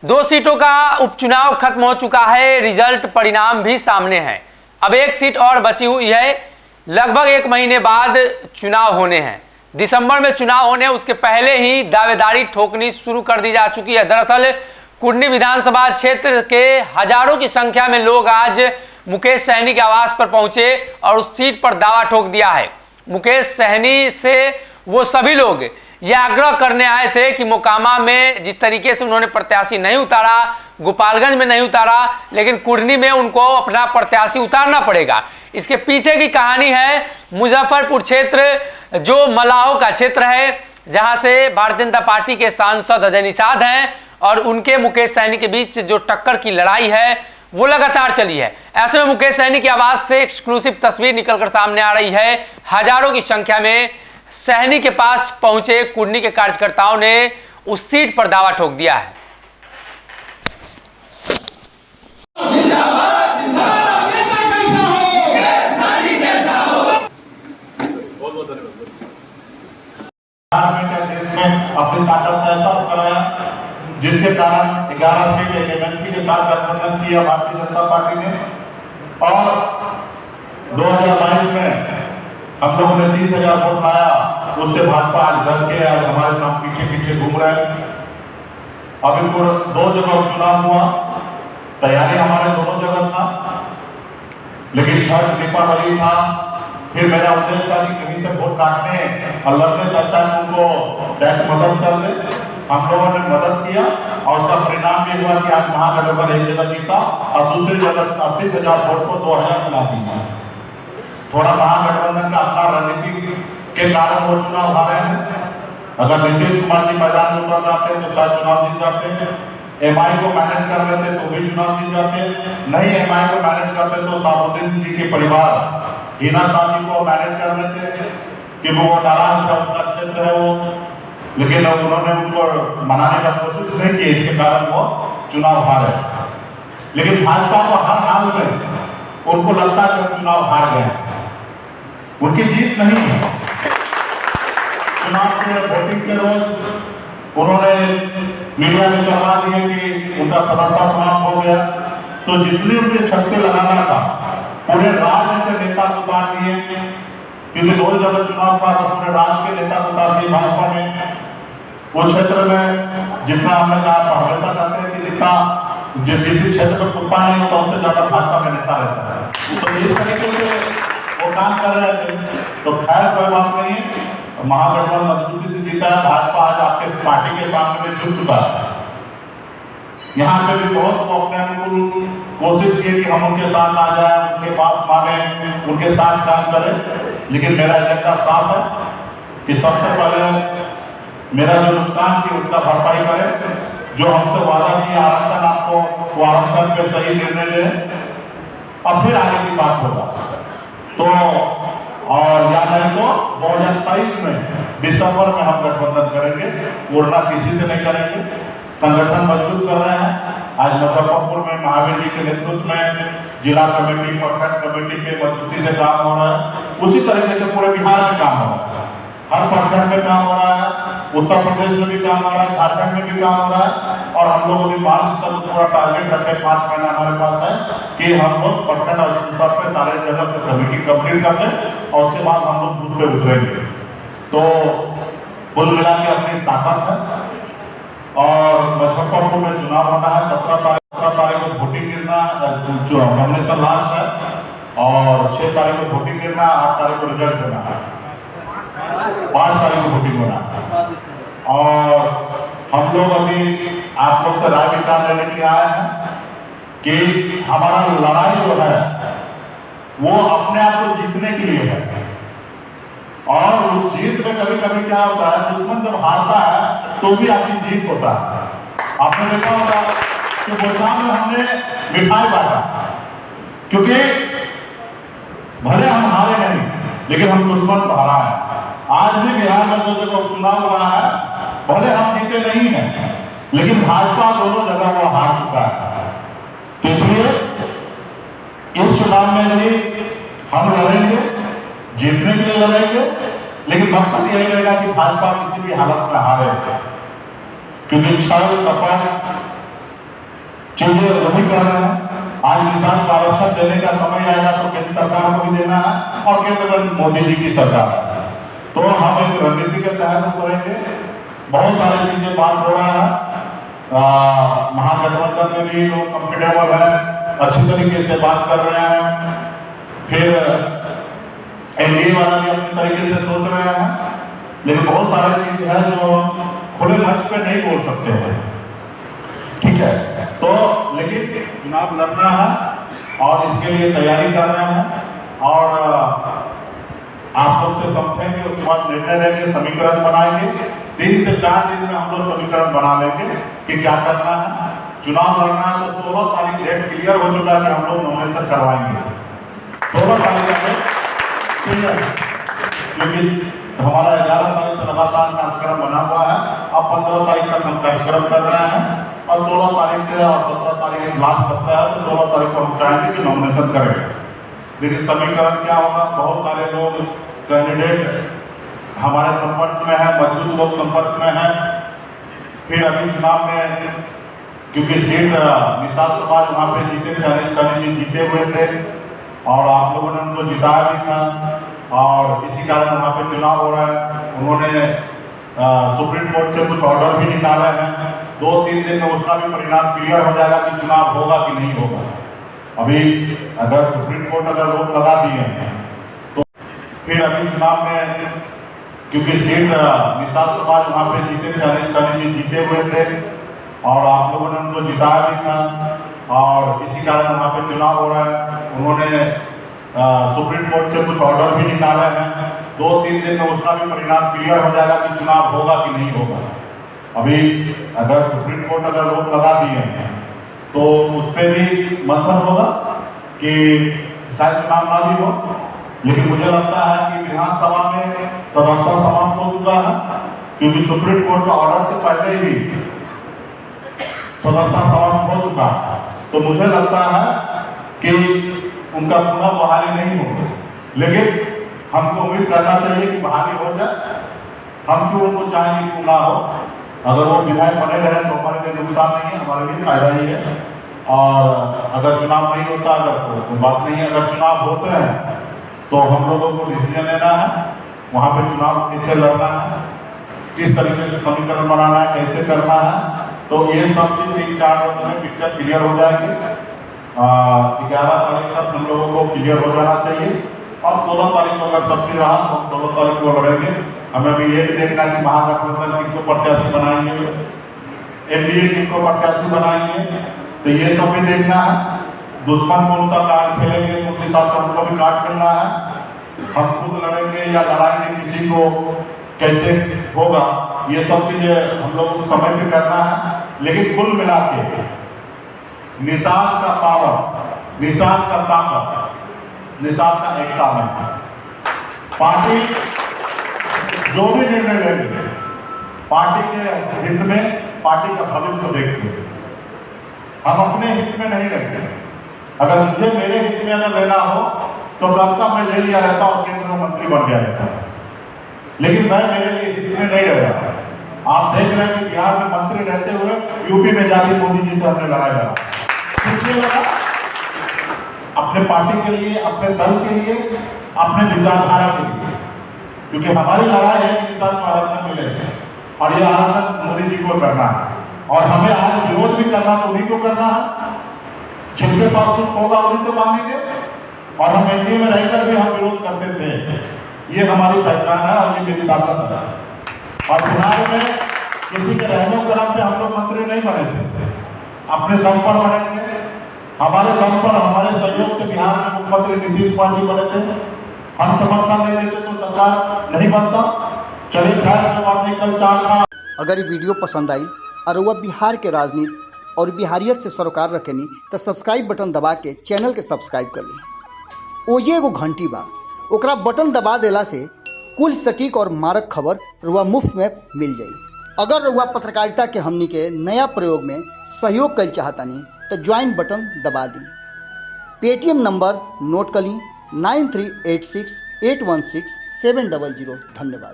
दो सीटों का उपचुनाव खत्म हो चुका है, रिजल्ट परिणाम भी सामने है। अब एक सीट और बची हुई है। लगभग 1 महीने बाद चुनाव होने हैं। दिसंबर में चुनाव होने उसके पहले ही दावेदारी ठोकनी शुरू कर दी जा चुकी है। दरअसल कुर्नी विधानसभा क्षेत्र के हजारों की संख्या में लोग आज मुकेश सहनी के आवास पर पहुंचे और उस सीट पर दावा ठोक दिया है। मुकेश सहनी से वो सभी लोग यह आग्रह करने आए थे कि मोकामा में जिस तरीके से उन्होंने प्रत्याशी नहीं उतारा, गोपालगंज में नहीं उतारा, लेकिन कुर्नी में उनको अपना प्रत्याशी उतारना पड़ेगा। इसके पीछे की कहानी है मुजफ्फरपुर क्षेत्र, जो मलाहों का क्षेत्र है, जहां से भारतीय जनता पार्टी के सांसद अजय निषाद हैं और उनके मुकेश सहनी के बीच जो टक्कर की लड़ाई है वो लगातार चली है। ऐसे में मुकेश सहनी की आवाज से एक्सक्लूसिव तस्वीर निकलकर सामने आ रही है। हजारों की संख्या में सहनी के पास पहुंचे कुर्नी के कार्यकर्ताओं ने उस सीट पर दावा ठोक दिया है। अपनी ताकत का एहसास कराया, जिसके कारण 11 सीट एमएनसी के साथ गठबंधन किया भारतीय जनता पार्टी ने। और 2022 में हम लोगों ने 30,000 वोट लाया, उससे भाजपा आज डर के आज हमारे साथ पीछे पीछे घूम रहे हैं। अभी 2 जगह चुनाव हुआ, तैयारी हमारे दोनों जगह था, लेकिन छठ दीपावली था। फिर मेरा उद्देश्य था कि कहीं से वोट काटने और लड़ने से अच्छा उनको टैक्स मदद कर दे। हम लोगों ने मदद किया और उसका परिणाम भी हुआ कि आज महागठबंधन एक जगह जीता और दूसरी जगह 38,000 वोट को 2,000 मिला दिया। थोड़ा महागठबंधन का अपना रणनीति के कारण वो चुनाव हारे हैं। अगर नीतीश कुमार जी मैदान में उतर जाते हैं तो शायद चुनाव जीत जाते हैं। एमआई को मैनेज कर लेते तो भी चुनाव जीत जाते। नहीं एमआई को मैनेज करते तो साबुद्दीन जी के परिवार हिना शाह जी को मैनेज कर लेते कि वो नाराज था, उनका क्षेत्र है वो, लेकिन उन्होंने उनको मनाने का कोशिश नहीं की, इसके कारण वो चुनाव हारे। लेकिन भाजपा को हर हाल में उनको लगता है कि चुनाव हार गए, उनकी जीत नहीं है। चुनाव के वोटिंग के रोज उन्होंने मीडिया में चढ़ा दिए कि उनका सदस्यता समाप्त हो गया, तो जितनी उनके छक्के लगाना था पूरे राज्य से नेता को उतार दिए, क्योंकि 2 जगह चुनाव था तो पूरे राज्य के नेता को उतार दिए भाजपा ने। वो क्षेत्र में जितना हमने कहा हमेशा कहते हैं कि जितना जिस क्षेत्र में कुत्ता नहीं होता उससे ज्यादा भाजपा में नेता रहता है, तो इस तरीके से वो काम कर रहे थे। तो खैर कोई बात नहीं, महागठबंधन मजबूती से जीता है। भाजपा आज आपके पार्टी के सामने में झुक चुका है। यहाँ पे भी बहुत वो अपने अनुकूल कोशिश की कि हम उनके साथ आ जाए, उनके बात माने, उनके साथ काम करें, लेकिन मेरा एजेंडा साफ है कि सबसे पहले मेरा जो नुकसान थी उसका भरपाई करें। जो हमसे वादा किया आरक्षण, आपको वो आरक्षण पे सही निर्णय लें और फिर आगे की बात होगा। तो और या नहीं तो 2023 में दिसंबर में हम गठबंधन करेंगे, वरना किसी से नहीं करेंगे। संगठन मजबूत कर रहे हैं। आज मुजफ्फरपुर में महावीर जी के नेतृत्व में जिला कमेटी, प्रखंड कमेटी के मजबूती से काम हो रहा है। उसी तरीके से पूरे बिहार में काम हो रहा है, हर प्रखंड में काम हो रहा है, उत्तर प्रदेश में भी काम हो रहा है, झारखंड में भी काम हो रहा है। और हम लोग अभी मार्च तक पूरा टारगेट रखे, 5 महीना हमारे पास है कि हम लोग प्रखंड और स्तर पे सारे जगह पे कमेटी कंप्लीट कर लें और उसके बाद हम लोग बूथ पे उतरेंगे। तो कुल मिला के अपनी ताकत है। और मुजफ्फरपुर में चुनाव होना है, 17 तारीख को वोटिंग गिरना, जो नॉमिनेशन लास्ट है, और 6 तारीख को वोटिंग गिरना, 8 तारीख को रिजल्ट देना है, 5 तारीख को वोटिंग होना है। और हम लोग अभी आप लोग से राय विचार लेने के लिए आए हैं कि हमारा लड़ाई जो है वो अपने आप को जीतने के लिए है। और उस जीत में कभी कभी क्या होता है, दुश्मन जब हारता है तो भी आपकी जीत होता है। आपने देखा होगा कि भोपाल में हमने मिठाई बांटा, क्योंकि भले हम हारे नहीं लेकिन हम दुश्मन को हरा है। आज भी बिहार में 2 जगह चुनाव हुआ है, भले हम जीते नहीं हैं लेकिन भाजपा दोनों जगह वो हार चुका है। तो इसलिए इस चुनाव में भी हम लड़ेंगे, जीतने के लिए लड़ेंगे, लेकिन मकसद यही रहेगा कि भाजपा किसी भी हालत में हारे, क्योंकि छल कपट चीजें वही कर रहे हैं। आज किसान को आरक्षण देने का समय आएगा तो केंद्र सरकार को भी देना है और केंद्र में मोदी जी की सरकार है, तो हम एक रणनीति के तहत करेंगे। बहुत सारी चीजें बात हो रहा है, महागठबंधन में भी लोग कंफर्टेबल है, अच्छी तरीके से बात कर रहे हैं, फिर एनडीए वाला भी अपनी तरीके से सोच रहे हैं, लेकिन बहुत सारी चीज है जो खुले मंच पे नहीं बोल सकते हैं, ठीक है। तो लेकिन चुनाव लड़ना है और इसके लिए तैयारी कर रहे हैं और आप लोग से समझेंगे, उसके बाद निर्णय लेंगे, समीकरण बनाएंगे। 3 से 4 दिन में हम लोग समीकरण बना लेंगे कि क्या करना है। चुनाव लड़ना है तो 16 तारीख डेट क्लियर हो चुका है कि हम लोग नॉमिनेशन करवाएंगे 16 तारीख में, ठीक है, क्योंकि हमारा 11 तारीख से लगातार कार्यक्रम बना हुआ है। अब 15 तारीख तक हम कार्यक्रम कर रहे हैं और 16 तारीख से और 17 तारीख लास्ट सप्ताह है, तो 16 तारीख को हम चाहेंगे कि नॉमिनेशन करें। लेकिन समीकरण क्या होगा, बहुत सारे लोग कैंडिडेट हमारे संपर्क में है, मजबूत लोग संपर्क में है। फिर अभी चुनाव में क्योंकि सीट निषाद समाज वहाँ पे जीते थे, अनिल सैनी जी जीते हुए थे और आप लोगों ने उनको जिताया भी था और इसी कारण वहाँ पे चुनाव हो रहा है। उन्होंने सुप्रीम कोर्ट से कुछ ऑर्डर भी निकाले हैं, 2-3 दिन में उसका भी परिणाम क्लियर हो जाएगा कि चुनाव होगा कि नहीं होगा। अभी अगर सुप्रीम कोर्ट अगर रोक लगा दिए हैं तो फिर अभी चुनाव में क्योंकि सीट निषाद समाज वहाँ पे जीते थे, अनिल सैनी जी जीते हुए थे और आप लोगों ने उनको जिताया भी था और इसी कारण वहाँ पे चुनाव हो रहा है। उन्होंने सुप्रीम कोर्ट से कुछ ऑर्डर भी निकाले हैं, 2-3 दिन में उसका भी परिणाम क्लियर हो जाएगा कि चुनाव होगा कि नहीं होगा। अभी अगर सुप्रीम कोर्ट अगर रोक लगा दिए हैं तो उस पर भी मंथन होगा कि शायद चुनाव ना भी हो। लेकिन मुझे लगता है कि विधानसभा में सदस्यता समाप्त हो चुका है, क्योंकि सुप्रीम कोर्ट का ऑर्डर से पहले ही सदस्यता समाप्त हो चुका है। तो मुझे लगता है कि उनका पुनः बहाली नहीं हो, लेकिन हमको उम्मीद करना चाहिए कि बहाली हो जाए। हम क्यों उनको चाहेंगे कि ना हो, अगर वो विधायक बने रहे तो हमारे लिए नुकसान नहीं है, हमारे लिए फायदा ही है। और अगर चुनाव नहीं होता अगर तो कोई बात नहीं है। अगर चुनाव होते हैं तो हम लोगों को डिसीजन लेना है, वहाँ पे चुनाव कैसे लड़ना है, किस तरीके से समीकरण बनाना है, कैसे करना है। तो ये सब चीज 3-4 रोज में पिक्चर क्लियर हो जाएगी। 11 तारीख तक हम लोगों को क्लियर हो जाना चाहिए और 16 तारीख को अगर सब चीज रहा तो हम 16 तारीख को लड़ेंगे। हमें भी ये भी देखना है कि महागठबंधन किनको प्रत्याशी बनाएंगे, एनडीए किनको प्रत्याशी बनाएंगे, तो ये सब भी देखना है। दुश्मन कौन सा कार्ड खेलेंगे तो उस हिसाब से हमको भी कार्ड खेलना है। हम खुद लड़ेंगे या लड़ाएंगे किसी को, कैसे होगा, ये सब चीजें हम लोगों को समय पे करना है। लेकिन कुल मिला के निषाद का पावर, निषाद का ताकत, निषाद का एकता में पार्टी जो भी निर्णय लेंगे पार्टी के हित में, पार्टी का भविष्य को देखते हुए, हम अपने हित में नहीं लेंगे। अगर मुझे मेरे हित में अगर लेना हो तो कब तक मैं ले लिया रहता और केंद्र में मंत्री बन गया रहता, लेकिन मैं मेरे लिए हित में नहीं रह रहा। आप देख रहे हैं कि बिहार में मंत्री रहते हुए यूपी में जाके मोदी जी से हमने लड़ाई लड़ा, किसलिए लड़ा? अपने पार्टी के लिए, अपने दल के लिए, अपने विचारधारा के लिए, क्योंकि हमारी लड़ाई है कि निषाद को आरक्षण मिले और ये आरक्षण मोदी जी को करना है और हमें आज विरोध भी करना तो उन्हीं को करना है। जिनके पास कुछ होगा उन्हीं से मांगेंगे और हम एनडीए में रहकर भी हम विरोध करते थे। ये हमारी पहचान है और ये मेरी ताकत है। और चुनाव में किसी के रहने करम पे हम लोग मंत्री नहीं बने थे, अपने दम पर बने थे। हमारे दम पर, हमारे सहयोग से बिहार में मुख्यमंत्री नीतीश कुमार जी बने थे। हम समर्थन नहीं देते तो सरकार नहीं बनता। चलिए खैर जो बात निकल चाहता। अगर ये वीडियो पसंद आई और वह बिहार के राजनीति और बिहारियत से सरोकार रखेनी तो सब्सक्राइब बटन दबा के चैनल के सब्सक्राइब कर ली। ओजे एगो घंटी बा, ओकरा बटन दबा देला से कुल सटीक और मारक खबर रुआ मुफ्त में मिल जाई। अगर रुआ पत्रकारिता के हमनी के नया प्रयोग में सहयोग कर चाहतानी तो ज्वाइन बटन दबा दी। पेटीएम नंबर नोट कर ली 9386816700। धन्यवाद।